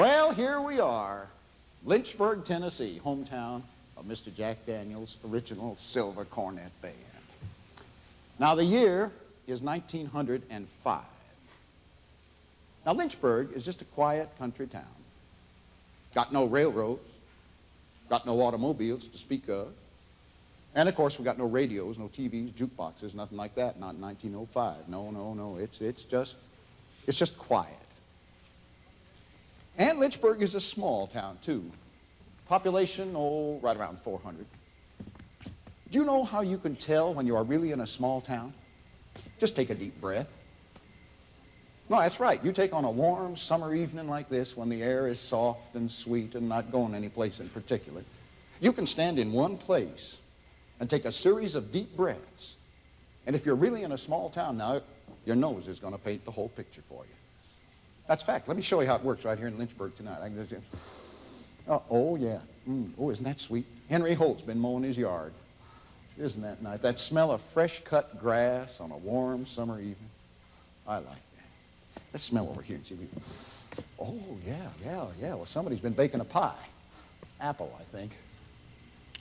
Well, here we are, Lynchburg, Tennessee, hometown of Mr. Jack Daniels' original silver cornet band. Now, the year is 1905. Now, Lynchburg is just a quiet country town. Got no railroads, got no automobiles to speak of. And, of course, we got no radios, no TVs, jukeboxes, nothing like that, not in 1905. No, it's just quiet. And Lynchburg is a small town, too. Population, right around 400. Do you know how you can tell when you are really in a small town? Just take a deep breath. No, that's right. You take on a warm summer evening like this when the air is soft and sweet and not going any place in particular. You can stand in one place and take a series of deep breaths. And if you're really in a small town now, your nose is going to paint the whole picture for you. That's fact. Let me show you how it works right here in Lynchburg tonight. Oh, yeah. Oh, isn't that sweet? Henry Holt's been mowing his yard. Isn't that nice? That smell of fresh-cut grass on a warm summer evening. I like that. Let's smell over here and see. Oh, yeah. Well, somebody's been baking a pie. Apple, I think.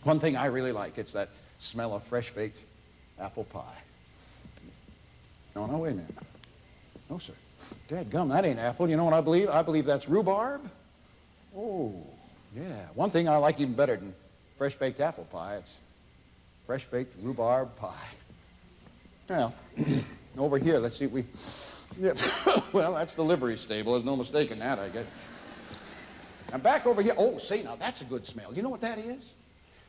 One thing I really like, it's that smell of fresh-baked apple pie. No, wait a minute. No, sir. Dadgum, that ain't apple. You know what I believe? I believe that's rhubarb. Oh, yeah. One thing I like even better than fresh-baked apple pie, it's fresh-baked rhubarb pie. Well, over here, let's see if we... Yeah. Well, that's the livery stable. There's no mistake in that, I guess. And back over here... Oh, say, now, that's a good smell. You know what that is?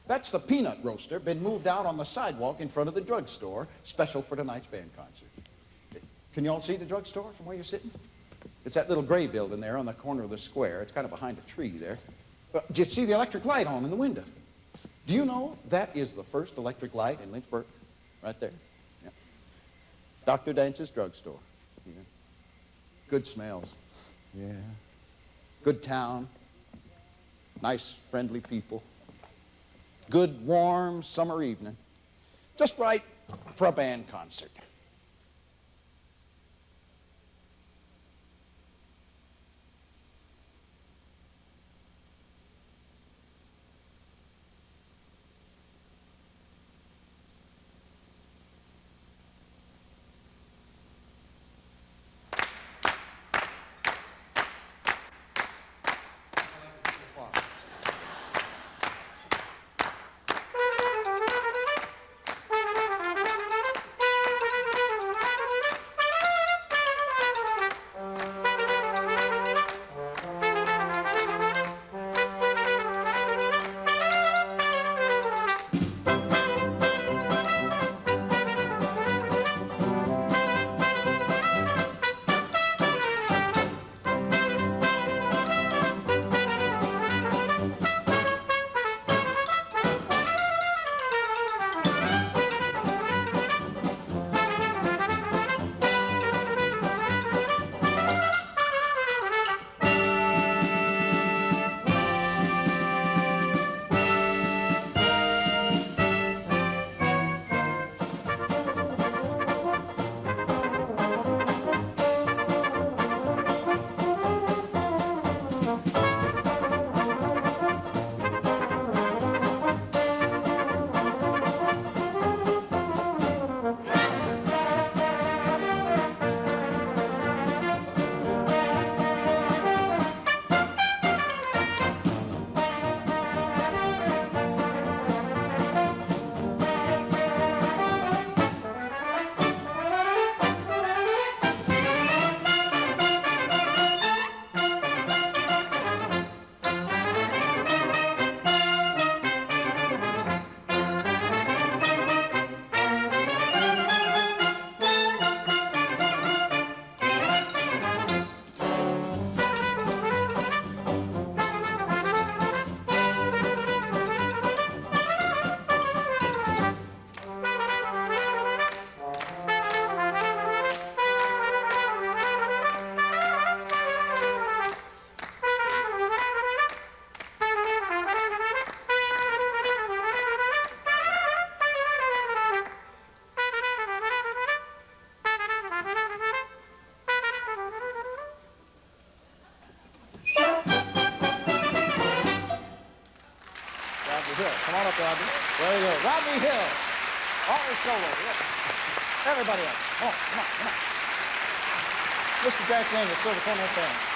That's the peanut roaster, been moved out on the sidewalk in front of the drugstore, special for tonight's band concert. Can you all see the drugstore from where you're sitting? It's that little gray building there on the corner of the square. It's kind of behind a tree there. But do you see the electric light on in the window? Do you know that is the first electric light in Lynchburg? Right there. Yeah. Dr. Dance's drugstore. Yeah. Good smells. Yeah. Good town. Nice, friendly people. Good, warm summer evening. Just right for a band concert. There you go. Rodney Hill. All his solo. Look. Everybody else. Come on, come on, come on. Mr. Jack Lane, the Silver Cornet Band.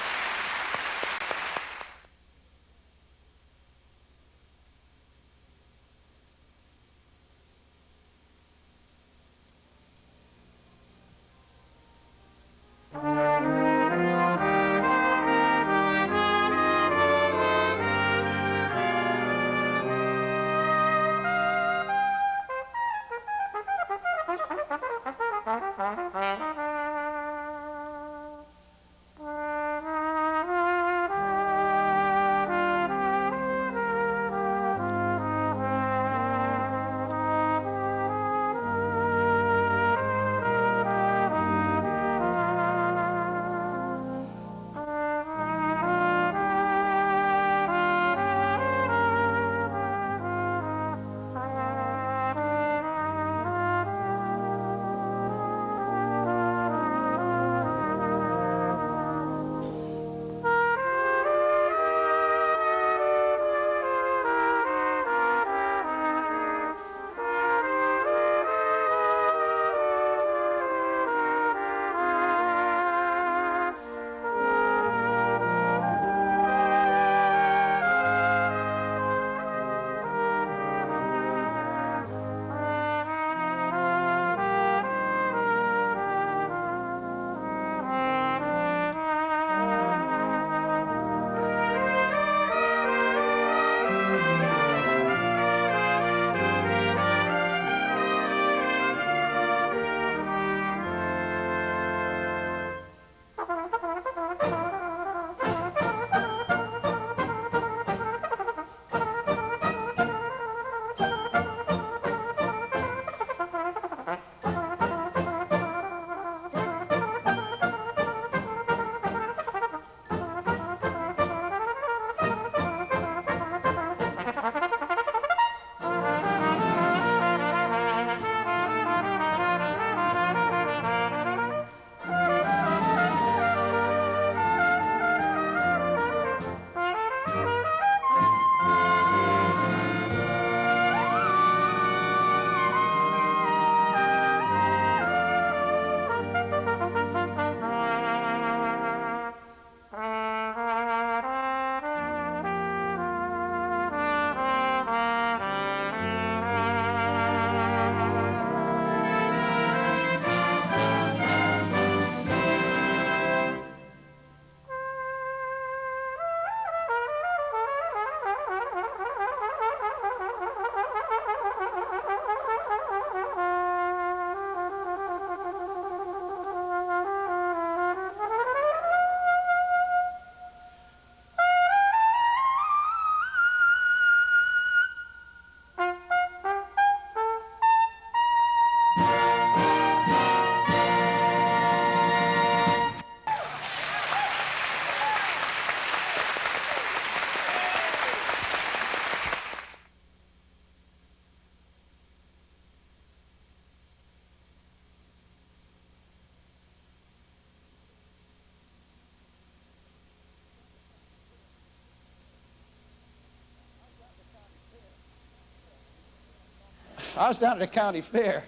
I was down at the county fair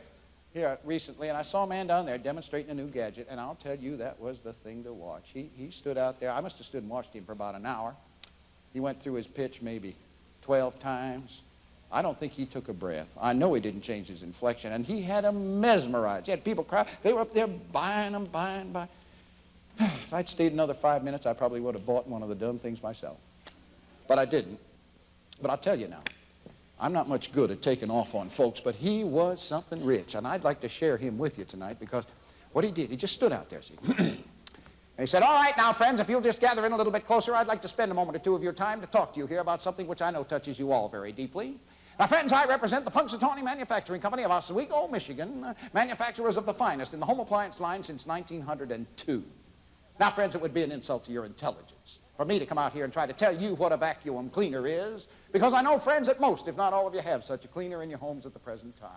here recently, and I saw a man down there demonstrating a new gadget, and I'll tell you, that was the thing to watch. He stood out there. I must have stood and watched him for about an hour. He went through his pitch maybe 12 times. I don't think he took a breath. I know he didn't change his inflection, and he had them mesmerized. He had people cry. They were up there buying them, buying. If I'd stayed another 5 minutes, I probably would have bought one of the dumb things myself. But I didn't. But I'll tell you now, I'm not much good at taking off on folks, but he was something rich, and I'd like to share him with you tonight because what he did, he just stood out there, see. And he said, all right now, friends, if you'll just gather in a little bit closer, I'd like to spend a moment or two of your time to talk to you here about something which I know touches you all very deeply. Now, friends, I represent the Punxsutawney Manufacturing Company of Oswego, Michigan, manufacturers of the finest in the home appliance line since 1902. Now, friends, it would be an insult to your intelligence for me to come out here and try to tell you what a vacuum cleaner is, because I know, friends, that most, if not all of you, have such a cleaner in your homes at the present time.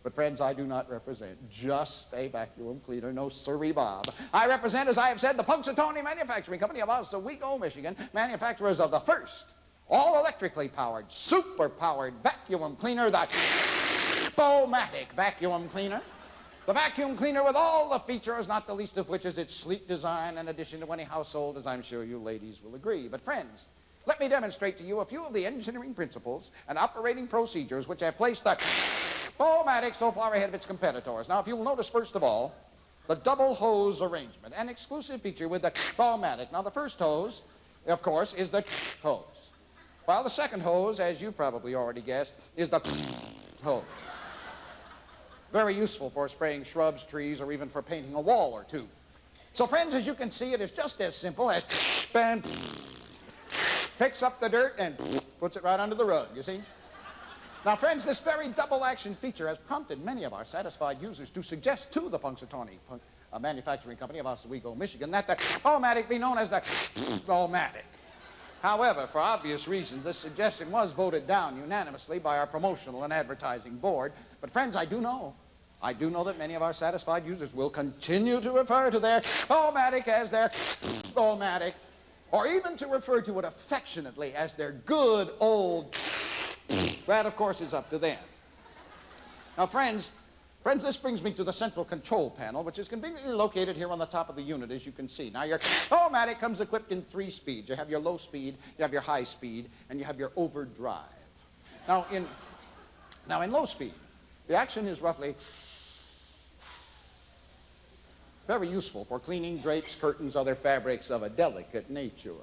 But, friends, I do not represent just a vacuum cleaner. No, sirree, Bob. I represent, as I have said, the Punxsutawney Manufacturing Company of Oswego, Michigan, manufacturers of the first all electrically powered, super-powered vacuum cleaner, the Bomatic vacuum cleaner. The vacuum cleaner with all the features, not the least of which is its sleek design in addition to any household, as I'm sure you ladies will agree. But friends, let me demonstrate to you a few of the engineering principles and operating procedures which have placed the Bomatic so far ahead of its competitors. Now, if you'll notice, first of all, the double hose arrangement, an exclusive feature with the Bomatic. Now, the first hose, of course, is the hose, while the second hose, as you probably already guessed, is the hose. Very useful for spraying shrubs, trees, or even for painting a wall or two. So, friends, as you can see, it is just as simple as and picks up the dirt and puts it right under the rug, you see? Now, friends, this very double-action feature has prompted many of our satisfied users to suggest to the Punxsutawney Manufacturing Company of Oswego, Michigan, that the Bomatic be known as the Bomatic. However, for obvious reasons, this suggestion was voted down unanimously by our promotional and advertising board. But, friends, I do know that many of our satisfied users will continue to refer to their Bomatic as their Bomatic, or even to refer to it affectionately as their good old. That, of course, is up to them. Now, friends, this brings me to the central control panel, which is conveniently located here on the top of the unit, as you can see. Now, your Bomatic comes equipped in 3 speeds. You have your low speed, you have your high speed, and you have your overdrive. Now, in low speed, the action is roughly very useful for cleaning drapes, curtains, other fabrics of a delicate nature.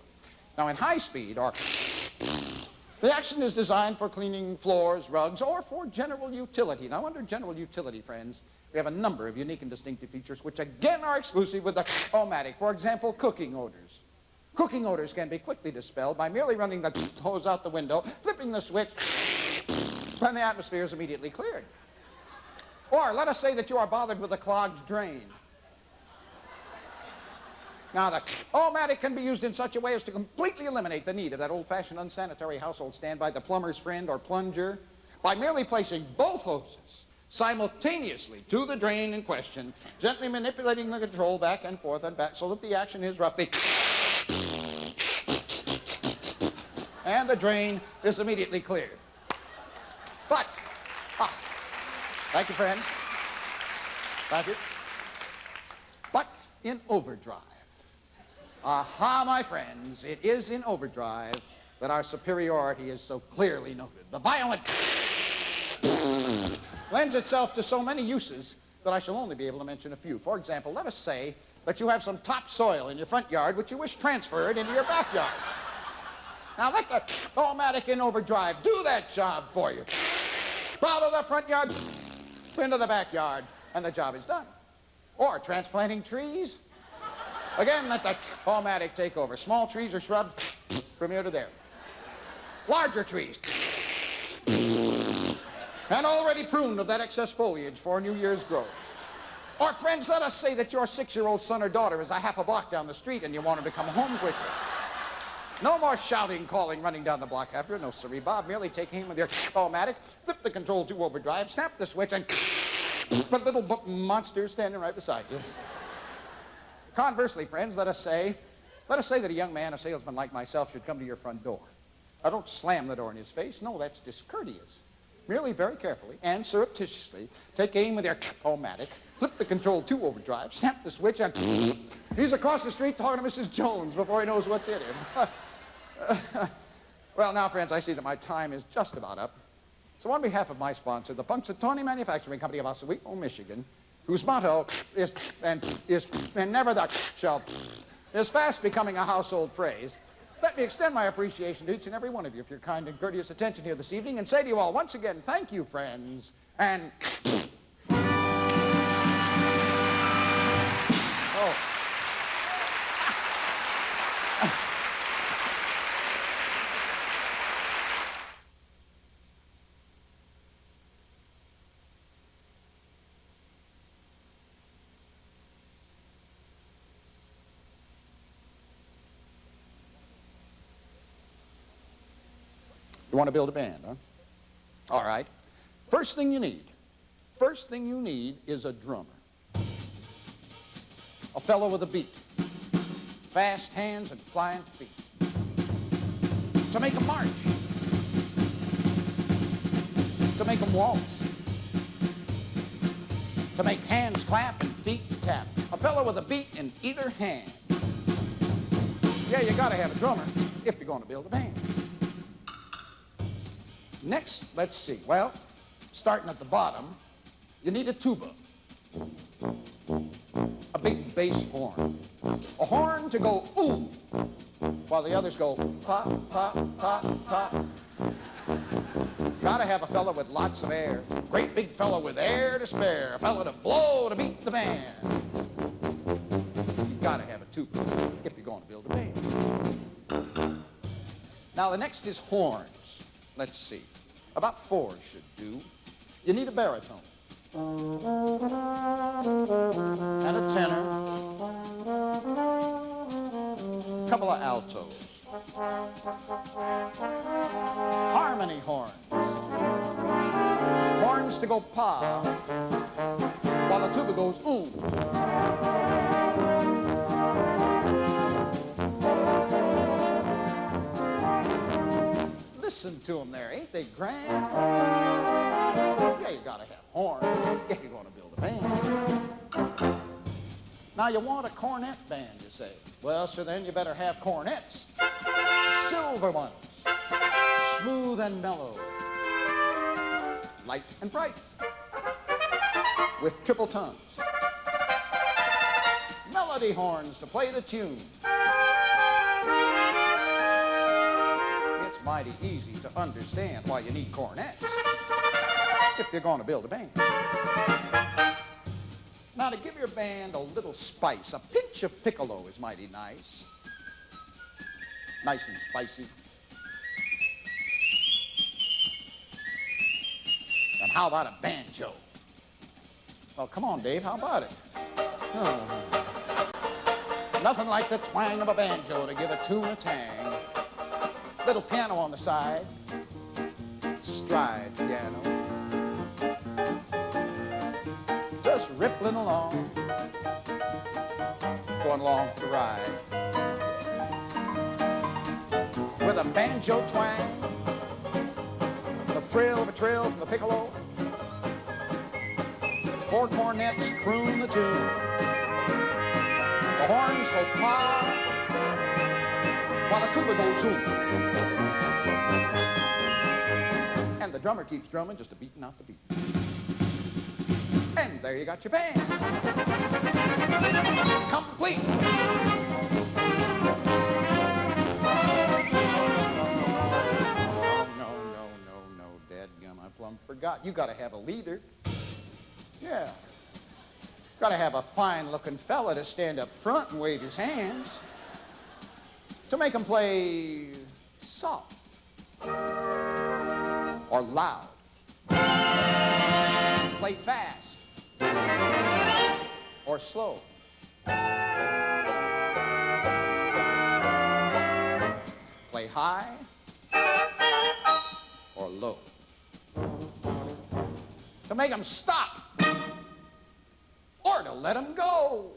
Now, in high speed, the action is designed for cleaning floors, rugs, or for general utility. Now, under general utility, friends, we have a number of unique and distinctive features which, again, are exclusive with the Bomatic. For example, cooking odors. Cooking odors can be quickly dispelled by merely running the hose out the window, flipping the switch, and the atmosphere is immediately cleared. Or let us say that you are bothered with a clogged drain. Now, the Bomatic can be used in such a way as to completely eliminate the need of that old-fashioned unsanitary household standby, the plumber's friend or plunger, by merely placing both hoses simultaneously to the drain in question, gently manipulating the control back and forth and back so that the action is roughly and the drain is immediately cleared. But, thank you, friends. Thank you. But in overdrive, aha, my friends, it is in overdrive that our superiority is so clearly noted. The violent lends itself to so many uses that I shall only be able to mention a few. For example, let us say that you have some topsoil in your front yard which you wish transferred into your backyard. Now let the Bomatic in overdrive do that job for you. Out of the front yard, into the backyard, and the job is done. Or transplanting trees. Again, let the Bomatic take over. Small trees or shrubs, from here to there. Larger trees, and already pruned of that excess foliage for New Year's growth. Or, friends, let us say that your 6-year-old son or daughter is a half a block down the street and you want him to come home quickly. No more shouting, calling, running down the block after. No, sirree, Bob. Merely take aim with your Bomatic, flip the control to overdrive, snap the switch, and the little monster standing right beside you. Conversely, friends, let us say that a young man, a salesman like myself, should come to your front door. Now, don't slam the door in his face. No, that's discourteous. Merely very carefully and surreptitiously take aim with your Bomatic, flip the control to overdrive, snap the switch, and he's across the street talking to Mrs. Jones before he knows what's in him. Well, now, friends, I see that my time is just about up. So on behalf of my sponsor, the Punxsutawney Manufacturing Company of Oswego, Michigan, whose motto is and never the shall, is fast becoming a household phrase, let me extend my appreciation to each and every one of you for your kind and courteous attention here this evening and say to you all once again, thank you, friends, and... Oh. You want to build a band, huh? All right. First thing you need is a drummer. A fellow with a beat. Fast hands and flying feet. to make 'em march, to make 'em waltz, to make hands clap and feet tap. A fellow with a beat in either hand. Yeah, you gotta have a drummer if you're gonna build a band. Next, let's see. Well, starting at the bottom, you need a tuba, a big bass horn, a horn to go ooh, while the others go pop, pop, pop, pop. Gotta have a fella with lots of air, great big fella with air to spare, a fella to blow to beat the band. You gotta have a tuba if you're gonna build a band. Now the next is horns. Let's see. About 4 should do. You need a baritone and a tenor, a couple of altos, harmony horns, horns to go pa, while the tuba goes ooh. Listen to them there, ain't they grand? Yeah, you gotta have horns if you're gonna build a band. Now you want a cornet band, you say. Well, so then you better have cornets. Silver ones, smooth and mellow, light and bright, with triple tongues. Melody horns to play the tune. It's mighty easy to understand why you need cornets if you're going to build a band. Now, to give your band a little spice, a pinch of piccolo is mighty nice. Nice and spicy. And how about a banjo? Oh, come on, Dave, how about it? Oh. Nothing like the twang of a banjo to give a tune a tang. Little piano on the side, stride piano, just rippling along, going along for the ride. With a banjo twang, the thrill of a trill from the piccolo, 4 cornets croon the tune, the horns go pop, while the tuba goes zoom. And the drummer keeps drumming, just a beating out the beat. And there you got your band. Complete. No, dadgum, I plumb forgot. You gotta have a leader. Yeah. Gotta have a fine-looking fella to stand up front and wave his hands. To make him play soft or loud, play fast or slow, play high or low, to make him stop or to let him go.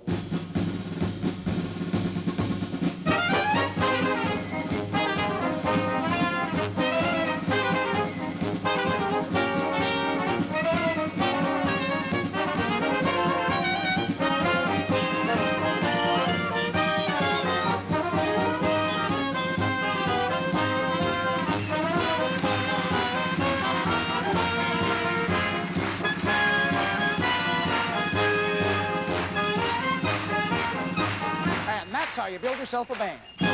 That's how you build yourself a band. All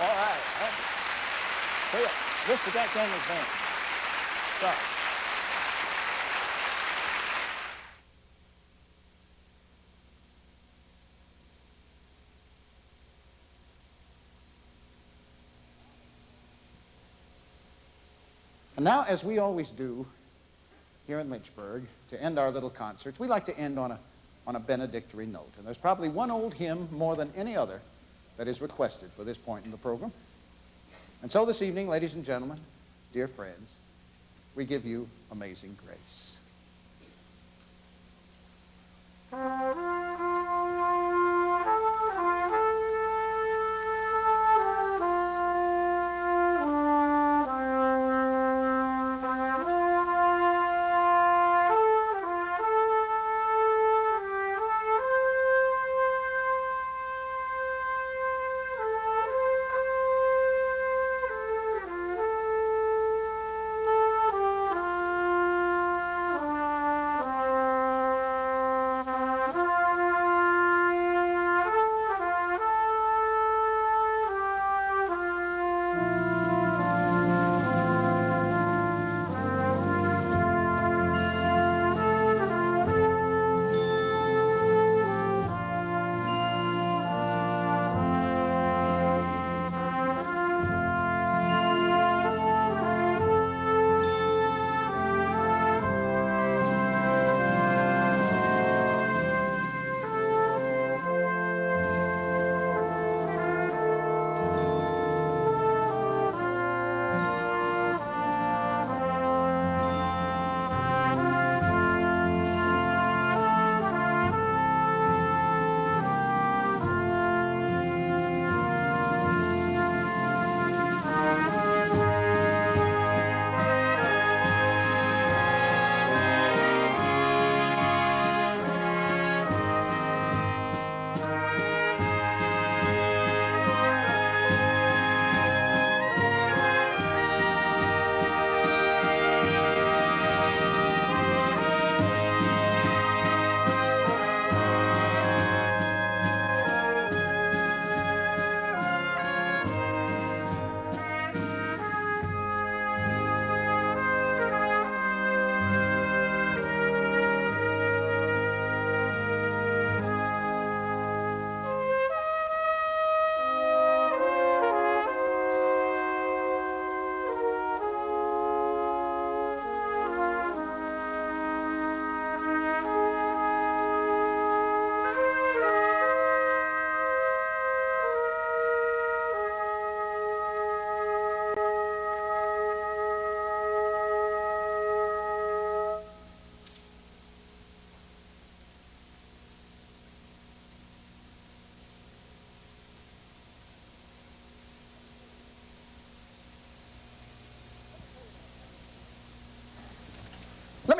right. Here, Mr. Jack Daniels Band. Start. And now, as we always do here in Lynchburg, to end our little concerts, we like to end on a benedictory note. And there's probably one old hymn more than any other that is requested for this point in the program. And so this evening, ladies and gentlemen, dear friends, we give you Amazing Grace.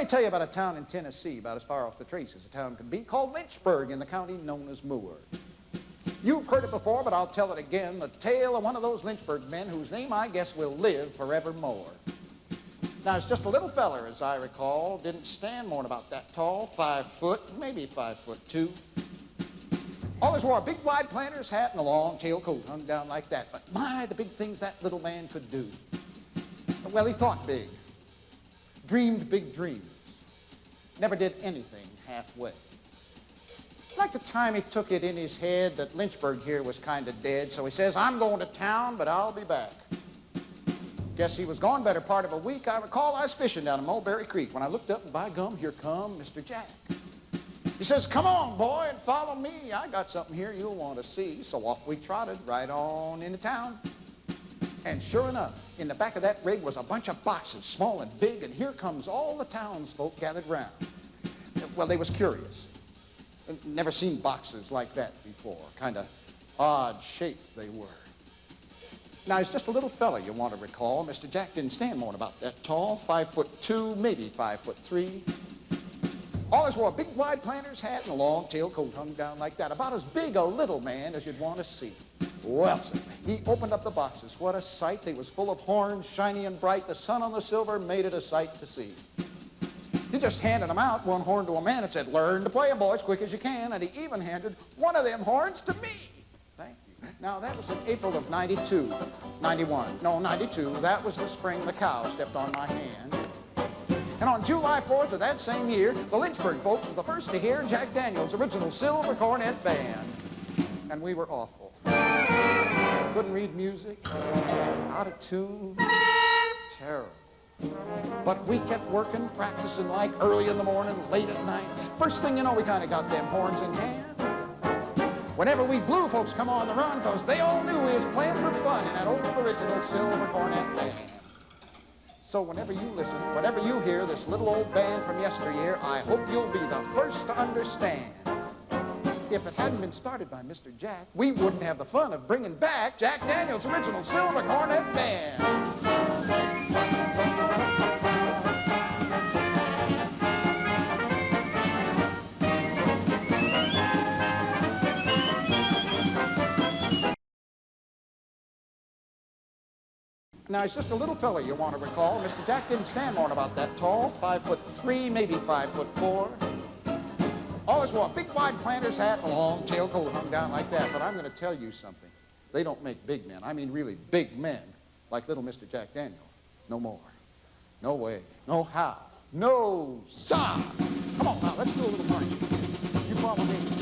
me tell you about a town in Tennessee, about as far off the trace as a town could be, called Lynchburg in the county known as Moore. You've heard it before, but I'll tell it again, the tale of one of those Lynchburg men whose name I guess will live forevermore. Now, it's just a little feller, as I recall, didn't stand more than about that tall, 5 foot, maybe 5'2". Always wore a big wide planter's hat and a long tail coat hung down like that. But my, the big things that little man could do. Well, he thought big, dreamed big dreams, never did anything halfway. Like the time he took it in his head that Lynchburg here was kind of dead, so he says, I'm going to town, but I'll be back. Guess he was gone better part of a week. I recall I was fishing down in Mulberry Creek when I looked up and by gum, here come Mr. Jack. He says, come on, boy, and follow me. I got something here you'll want to see. So off we trotted right on into town. And sure enough, in the back of that rig was a bunch of boxes, small and big, and here comes all the townsfolk gathered round. Well, they was curious. Never seen boxes like that before. Kind of odd shape they were. Now, he's just a little fella, you want to recall. Mr. Jack didn't stand more than about that tall, 5'2", maybe 5'3". Always wore a big wide planter's hat and a long tail coat hung down like that. About as big a little man as you'd want to see. Well, sir, he opened up the boxes. What a sight. They was full of horns, shiny and bright. The sun on the silver made it a sight to see. He just handed them out, one horn to a man, and said, learn to play 'em, boys, quick as you can. And he even handed one of them horns to me. Thank you. Now, that was in April of 92, 91. No, 92. That was the spring the cow stepped on my hand. And on July 4th of that same year, the Lynchburg folks were the first to hear Jack Daniels' original silver cornet band. And we were awful. Couldn't read music, out of tune, terrible. But we kept working, practicing like early in the morning, late at night. First thing you know, we kind of got them horns in hand. Whenever we blew, folks come on the run, because they all knew we was playing for fun in that old original silver cornet band. So whenever you listen, whenever you hear this little old band from yesteryear, I hope you'll be the first to understand. If it hadn't been started by Mr. Jack, we wouldn't have the fun of bringing back Jack Daniels' original silver cornet band. Now, he's just a little fella, you want to recall. Mr. Jack didn't stand more than about that tall, 5'3", maybe 5'4". Always wore a big wide planter's hat and a long tail coat hung down like that. But I'm going to tell you something. They don't make big men. I mean really big men like little Mr. Jack Daniel. No more. No way. No how. No, sir. Come on now, let's do a little marching. You follow me.